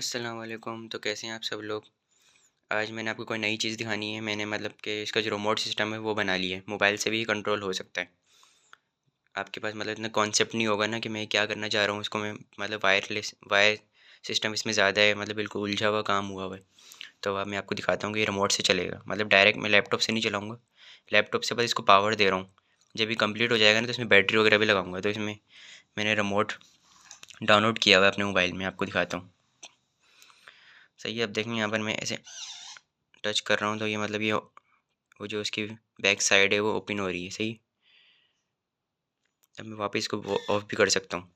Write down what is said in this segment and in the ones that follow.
अस्सलाम वालेकुम। तो कैसे हैं आप सब लोग। आज मैंने आपको कोई नई चीज़ दिखानी है। मैंने मतलब कि इसका जो रिमोट सिस्टम है वो बना लिया है। मोबाइल से भी कंट्रोल हो सकता है। आपके पास मतलब इतना कॉन्सेप्ट नहीं होगा ना कि मैं क्या करना चाह रहा हूँ इसको मैं मतलब वायर सिस्टम इसमें ज़्यादा है, मतलब बिल्कुल उलझा हुआ काम हुआ हुआ है। तो अब मैं आपको दिखाता हूँ कि ये रिमोट से चलेगा, मतलब डायरेक्ट मैं लैपटॉप से नहीं चलाऊँगा। लैपटॉप से बस इसको पावर दे रहा हूँ। जब ये कंप्लीट हो जाएगा ना तो इसमें बैटरी वगैरह भी लगाऊंगा। तो इसमें मैंने रिमोट डाउनलोड किया हुआ है अपने मोबाइल में, आपको दिखाता हूँ। सही है, अब देखेंगे यहाँ पर मैं ऐसे टच कर रहा हूँ तो ये मतलब ये वो जो उसकी बैक साइड है वो ओपन हो रही है। सही, अब मैं वापस इसको वो ऑफ भी कर सकता हूँ।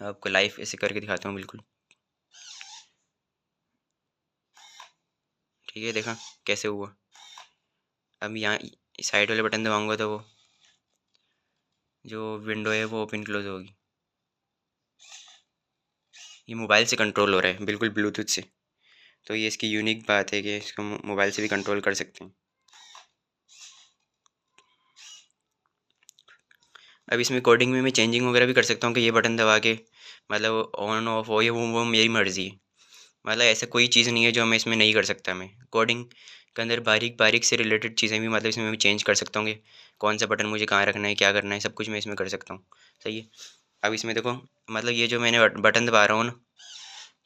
आपको लाइव ऐसे करके दिखाता हूँ बिल्कुल। ठीक है, देखा कैसे हुआ। अब यहाँ साइड वाले बटन दबाऊंगा तो वो जो विंडो है वो ओपन क्लोज होगी। ये मोबाइल से कंट्रोल हो रहा है बिल्कुल ब्लूटूथ से। तो ये इसकी यूनिक बात है कि इसको मोबाइल से भी कंट्रोल कर सकते हैं। अब इसमें कोडिंग में मैं चेंजिंग वगैरह भी कर सकता हूँ कि ये बटन दबा के मतलब ऑन ऑफ हो, ये वो मेरी मर्ज़ी है। मतलब ऐसा कोई चीज़ नहीं है जो मैं इसमें नहीं कर सकता। मैं कोडिंग के अंदर बारीक बारीक से रिलेटेड चीज़ें भी मतलब इसमें मैं चेंज कर सकता हूँ कि कौन सा बटन मुझे कहाँ रखना है, क्या करना है, सब कुछ मैं इसमें कर सकता हूँ। सही है, अब इसमें देखो मतलब ये जो मैंने बटन दबा रहा हूँ ना,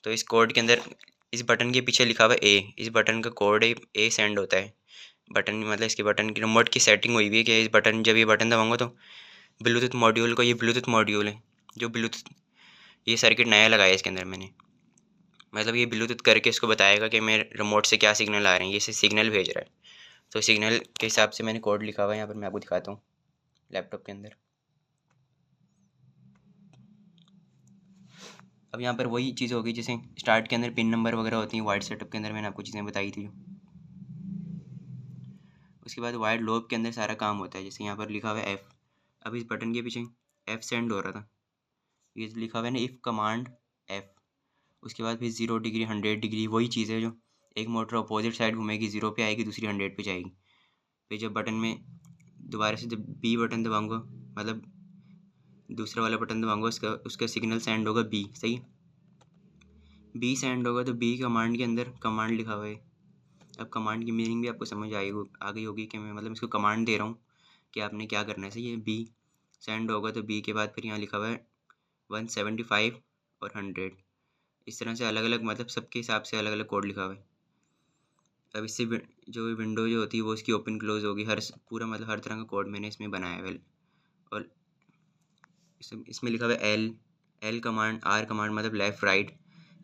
तो इस कोड के अंदर इस बटन के पीछे लिखा हुआ है ए। इस बटन का कोड ए सेंड होता है। बटन मतलब इसके बटन की रिमोट की सेटिंग हुई हुई है कि इस बटन जब ये बटन दबाऊंगा तो ब्लूटूथ मॉड्यूल को, ये ब्लूटूथ मॉड्यूल है जो ब्लूटूथ, ये सर्किट नया लगाया है इसके अंदर मैंने। मतलब ये ब्लूटूथ करके इसको बताएगा कि मेरे रिमोट से क्या सिग्नल आ रहे हैं, ये से सिग्नल भेज रहा है। तो सिग्नल के हिसाब से मैंने कोड लिखा हुआ है यहाँ पर, मैं आपको दिखाता हूँ लैपटॉप के अंदर। अब यहाँ पर वही चीज़ होगी जैसे स्टार्ट के अंदर पिन नंबर वगैरह होती हैं, वाइड सेटअप के अंदर मैंने आपको चीज़ें बताई थी। उसके बाद वाइड लोब के अंदर सारा काम होता है, जैसे यहाँ पर लिखा हुआ है एफ़। अब इस बटन के पीछे एफ़ सेंड हो रहा था, ये लिखा हुआ है ना इफ़ कमांड एफ़। उसके बाद फिर 0 डिग्री 100 डिग्री, वही चीज़ है जो एक मोटर अपोजिट साइड घूमेगी, 0 पे आएगी, दूसरी 100 पे जाएगी। फिर जब बटन में दोबारा से जब बी बटन दबाऊंगा, मतलब दूसरा वाला बटन दबाऊंगा, उसका उसका सिग्नल सेंड होगा बी। सही, बी सेंड होगा तो बी कमांड के अंदर कमांड लिखा हुआ है। अब कमांड की मीनिंग भी आपको समझ आ गई होगी कि मैं मतलब इसको कमांड दे रहा हूँ कि आपने क्या करना है। सही है, बी सेंड होगा तो बी के बाद फिर यहाँ लिखा हुआ है 175 और 100। इस तरह से अलग अलग मतलब सबके हिसाब से अलग अलग कोड लिखा हुआ है। अब इससे जो विंडो जो होती है वो इसकी ओपन क्लोज होगी, हर पूरा मतलब हर तरह का कोड मैंने इसमें बनाया है। और इसमें लिखा हुआ है L, L command, R command मतलब लेफ़्ट राइट।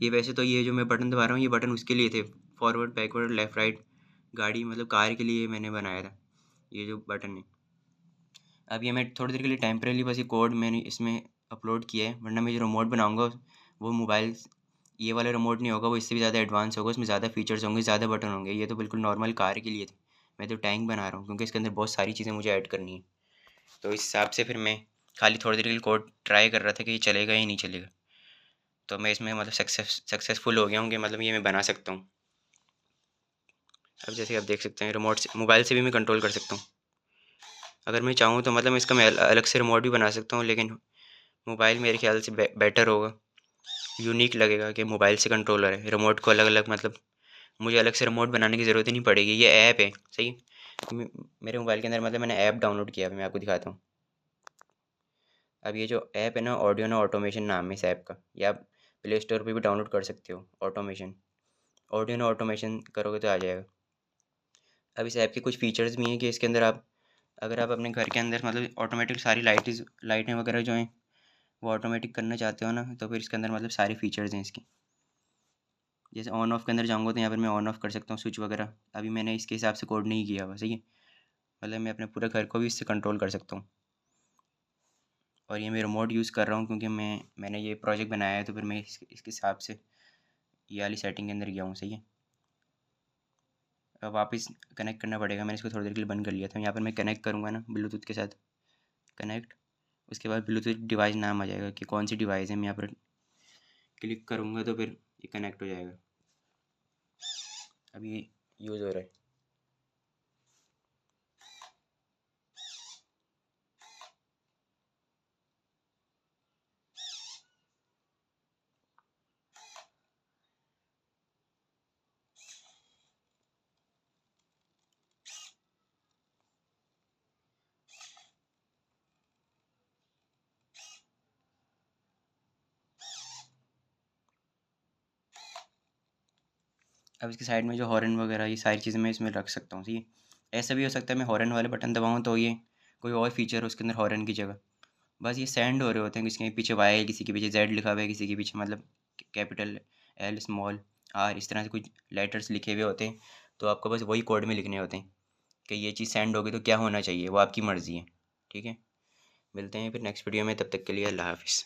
ये वैसे तो ये जो मैं बटन दबा रहा हूँ ये बटन उसके लिए थे, फॉरवर्ड बैकवर्ड लेफ़्ट राइट, गाड़ी मतलब कार के लिए मैंने बनाया था ये जो बटन है। अब ये मैं थोड़ी देर के लिए टेम्परेली बस ये कोड मैंने इसमें अपलोड किया है, वरना मैं जो रिमोट बनाऊँगा वो मोबाइल ये वाला रिमोट नहीं होगा, वो इससे भी ज़्यादा एडवांस होगा, उसमें ज़्यादा फीचर्स होंगे, ज़्यादा बटन होंगे। ये तो बिल्कुल नॉर्मल कार के लिए थे। मैं तो टैंक बना रहा हूँ क्योंकि इसके अंदर बहुत सारी चीज़ें मुझे ऐड करनी है। तो इस हिसाब से फिर मैं खाली थोड़ी देर के लिए कोड ट्राई कर रहा था कि ये चलेगा या नहीं चलेगा। तो मैं इसमें मतलब सक्सेसफुल हो गया हूँ कि मतलब ये मैं बना सकता हूँ। अब जैसे आप देख सकते हैं रिमोट से, मोबाइल से भी मैं कंट्रोल कर सकता हूँ। अगर मैं चाहूँ तो मतलब इसका मैं अलग से रिमोट भी बना सकता हूँ, लेकिन मोबाइल मेरे ख्याल से बेटर होगा, यूनिक लगेगा कि मोबाइल से कंट्रोलर है। रिमोट को अलग अलग मतलब मुझे अलग से रिमोट बनाने की ज़रूरत ही नहीं पड़ेगी, ये ऐप है। सही, मेरे मोबाइल के अंदर मतलब मैंने ऐप डाउनलोड किया है, मैं आपको दिखाता हूँ। अब ये जो ऐप है ना, ऑडियो ना ऑटोमेशन नाम है इस ऐप का, या आप प्ले स्टोर पर भी डाउनलोड कर सकते हो। ऑटोमेशन, ऑडियो ना ऑटोमेशन करोगे तो आ जाएगा। अब इस ऐप के कुछ फ़ीचर्स भी हैं कि इसके अंदर आप अगर आप अपने घर के अंदर मतलब ऑटोमेटिक सारी लाइटें वगैरह जो हैं वो ऑटोमेटिक करना चाहते हो ना, तो फिर इसके अंदर मतलब सारी फ़ीचर्स हैं इसकी। जैसे ऑन ऑफ के अंदर जाऊँगा तो यहाँ पर मैं ऑन ऑफ कर सकता हूँ स्विच वगैरह। अभी मैंने इसके हिसाब से कोड नहीं किया हुआ। सही है, मतलब मैं अपने पूरे घर को भी इससे कंट्रोल कर सकता हूँ। और ये मैं रिमोट यूज़ कर रहा हूँ क्योंकि मैंने ये प्रोजेक्ट बनाया है, तो फिर मैं इसके हिसाब से ये वाली सेटिंग के अंदर गया हूँ। सही है, अब वापस कनेक्ट करना पड़ेगा। मैंने इसको थोड़ी देर के लिए बंद कर लिया था। यहाँ पर मैं कनेक्ट करूँगा ना ब्लूटूथ के साथ, कनेक्ट, उसके बाद ब्लूटूथ डिवाइस नाम आ जाएगा कि कौन सी डिवाइस है। मैं यहाँ पर क्लिक करूँगा तो फिर ये कनेक्ट हो जाएगा। अभी ये यूज़ हो रहा है। अब इसके साइड में जो हॉर्न वगैरह ये सारी चीज़ें मैं इसमें रख सकता हूँ, ठीक है। ऐसा भी हो सकता है मैं हॉर्न वाले बटन दबाऊँ तो ये कोई और फीचर हो उसके अंदर हॉर्न की जगह। बस ये सेंड हो रहे होते हैं, किसी के पीछे वाई, किसी के पीछे जेड लिखा हुआ है, किसी के पीछे मतलब कैपिटल एल, स्मॉल आर, इस तरह से कुछ लेटर्स लिखे हुए होते हैं। तो आपको बस वही कोड में लिखने होते हैं कि ये चीज़ सेंड होगी तो क्या होना चाहिए, वो आपकी मर्ज़ी है, ठीक है। मिलते हैं फिर नेक्स्ट वीडियो में, तब तक के लिए अल्लाह हाफ़िज़।